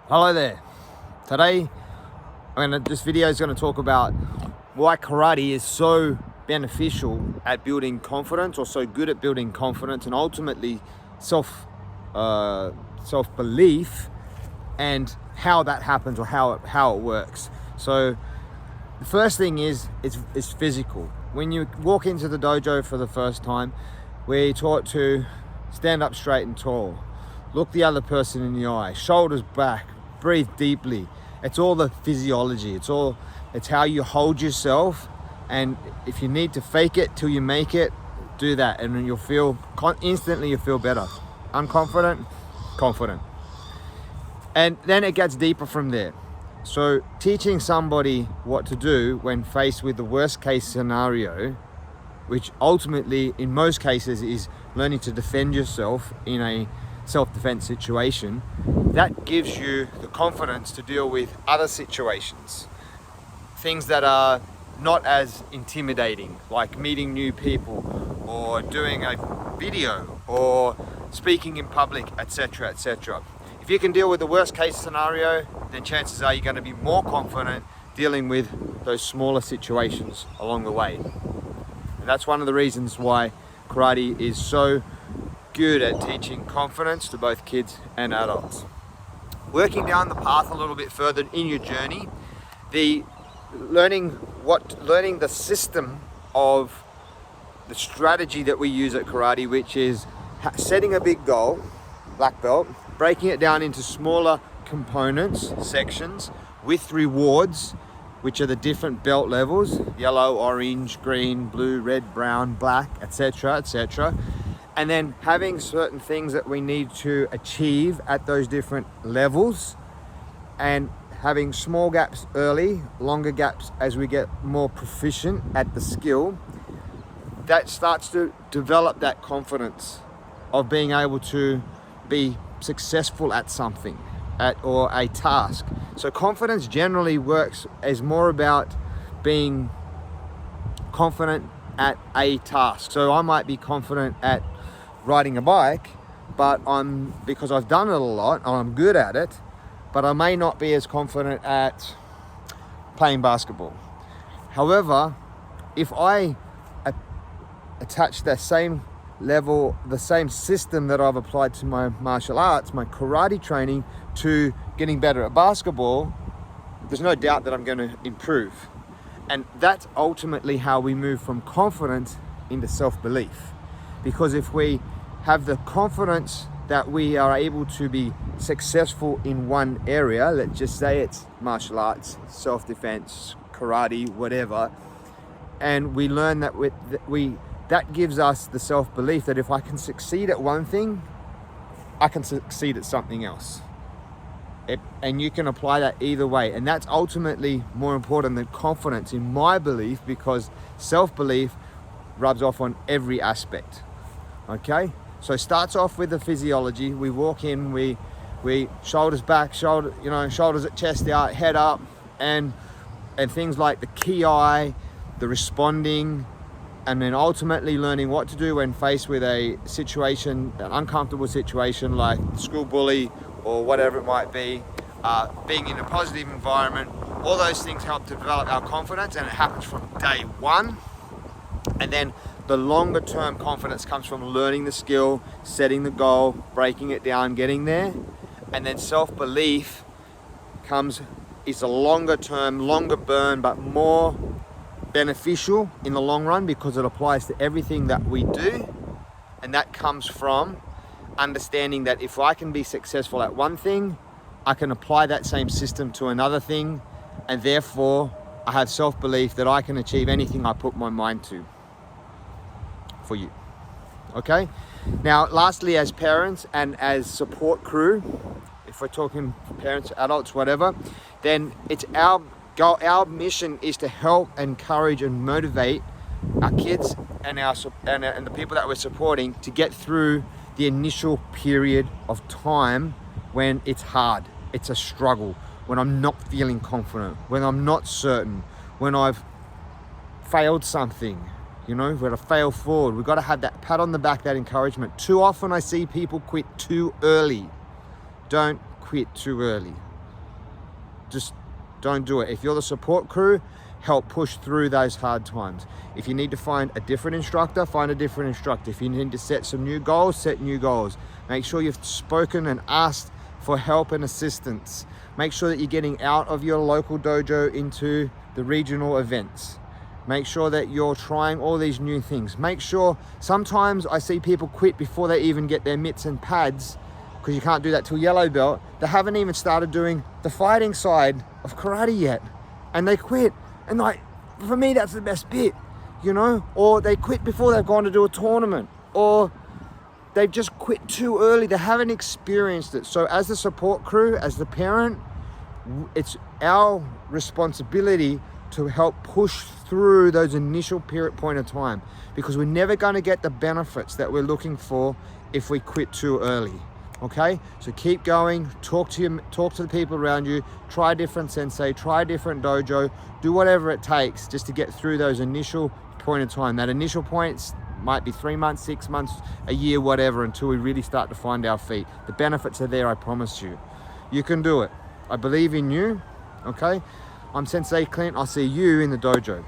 Hello there. Today, this video is going to talk about why karate is so beneficial at building confidence, or so good at building confidence, and ultimately self-belief, and how that happens, or how it works. So the first thing is it's physical. When you walk into the dojo for the first time, we're taught to stand up straight and tall, look the other person in the eye, shoulders back, breathe deeply. It's all the physiology. It's how you hold yourself, and if you need to fake it till you make it, do that, and you'll feel instantly. You feel better. Unconfident, confident, and then it gets deeper from there. So teaching somebody what to do when faced with the worst case scenario, which ultimately in most cases is learning to defend yourself in a self-defense situation, that gives you the confidence to deal with other situations, things that are not as intimidating, like meeting new people, or doing a video, or speaking in public, etc., etc. If you can deal with the worst case scenario, then chances are you're going to be more confident dealing with those smaller situations along the way. And that's one of the reasons why karate is so good at teaching confidence to both kids and adults. Working down the path a little bit further in your journey, learning the system of the strategy that we use at karate, which is setting a big goal, black belt, breaking it down into smaller components, sections, with rewards, which are the different belt levels: yellow, orange, green, blue, red, brown, black, etc., etc. And then having certain things that we need to achieve at those different levels, and having small gaps early, longer gaps as we get more proficient at the skill. That starts to develop that confidence of being able to be successful at something, or a task. So confidence generally works as more about being confident at a task. So I might be confident at riding a bike, but because I've done it a lot and I'm good at it, but I may not be as confident at playing basketball. However, if I attach the same level, the same system that I've applied to my martial arts, my karate training, to getting better at basketball, there's no doubt that I'm going to improve. And that's ultimately how we move from confidence into self-belief. Because if we have the confidence that we are able to be successful in one area, let's just say it's martial arts, self-defense, karate, whatever, and we learn that that gives us the self-belief that if I can succeed at one thing, I can succeed at something else. And you can apply that either way. And that's ultimately more important than confidence, in my belief, because self-belief rubs off on every aspect. Okay? So it starts off with the physiology. We walk in, we shoulders back, shoulders at chest out, head up, and things like the ki, the responding, and then ultimately learning what to do when faced with a situation, an uncomfortable situation like school bully or whatever it might be, being in a positive environment. All those things help to develop our confidence, and it happens from day one. And then the longer term confidence comes from learning the skill, setting the goal, breaking it down, getting there. And then self-belief is a longer term, longer burn, but more beneficial in the long run, because it applies to everything that we do. And that comes from understanding that if I can be successful at one thing, I can apply that same system to another thing, and therefore I have self-belief that I can achieve anything I put my mind to for you. Okay? Now, lastly, as parents and as support crew, if we're talking parents, adults, whatever, then it's our goal, our mission is to help, encourage, and motivate our kids and the people that we're supporting to get through the initial period of time when it's hard, it's a struggle, when I'm not feeling confident, when I'm not certain, when I've failed something, we've got to fail forward. We've got to have that pat on the back, that encouragement. Too often I see people quit too early. Don't quit too early. just don't do it. If you're the support crew, help push through those hard times. If you need to find a different instructor, find a different instructor. If you need to set some new goals, set new goals. Make sure you've spoken and asked for help and assistance. Make sure that you're getting out of your local dojo into the regional events. Make sure that you're trying all these new things. Make sure, sometimes I see people quit before they even get their mitts and pads, because you can't do that till yellow belt. They haven't even started doing the fighting side of karate yet, and they quit. And like, for me, that's the best bit, you know? Or they quit before they've gone to do a tournament, or they've just quit too early. They haven't experienced it. So as the support crew, as the parent, it's our responsibility to help push through those initial point of time, because we're never going to get the benefits that we're looking for if we quit too early. Okay, so keep going, talk to the people around you, try a different sensei, try a different dojo, do whatever it takes just to get through those initial point of time. That initial point might be 3 months, 6 months, a year, whatever, until we really start to find our feet. The benefits are there, I promise you. You can do it. I believe in you. Okay, I'm Sensei Clint. I'll see you in the dojo.